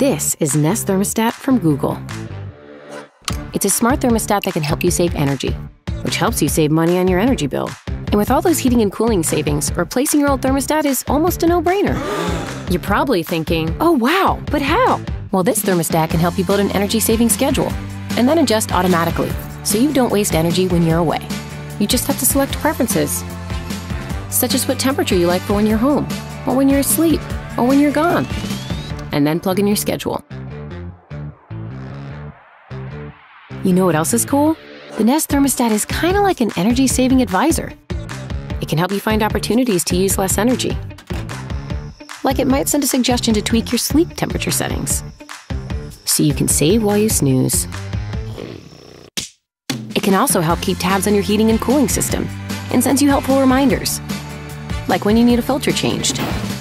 This is Nest Thermostat from Google. It's a smart thermostat that can help you save energy, which helps you save money on your energy bill. And with all those heating and cooling savings, replacing your old thermostat is almost a no-brainer. You're probably thinking, oh wow, but how? Well, this thermostat can help you build an energy-saving schedule and then adjust automatically, so you don't waste energy when you're away. You just have to select preferences, such as what temperature you like for when you're home, or when you're asleep, or when you're gone, and then plug in your schedule. You know what else is cool? The Nest Thermostat is kind of like an energy-saving advisor. It can help you find opportunities to use less energy. Like it might send a suggestion to tweak your sleep temperature settings, so you can save while you snooze. It can also help keep tabs on your heating and cooling system and sends you helpful reminders, like when you need a filter changed.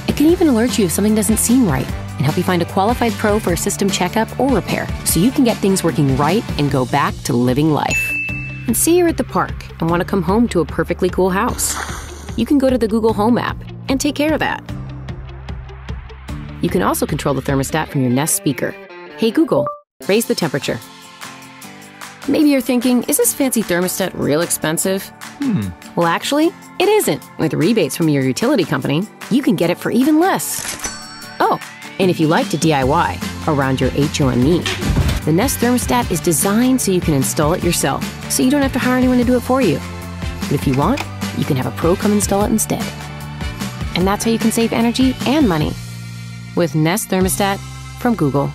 It can even alert you if something doesn't seem right and help you find a qualified pro for a system checkup or repair, so you can get things working right and go back to living life. And say you're at the park and want to come home to a perfectly cool house. You can go to the Google Home app and take care of that. You can also control the thermostat from your Nest speaker. Hey Google, raise the temperature. Maybe you're thinking, is this fancy thermostat real expensive? Well, actually, it isn't. With rebates from your utility company, you can get it for even less. Oh, and if you like to DIY around your HOME, the Nest Thermostat is designed so you can install it yourself, so you don't have to hire anyone to do it for you. But if you want, you can have a pro come install it instead. And that's how you can save energy and money with Nest Thermostat from Google.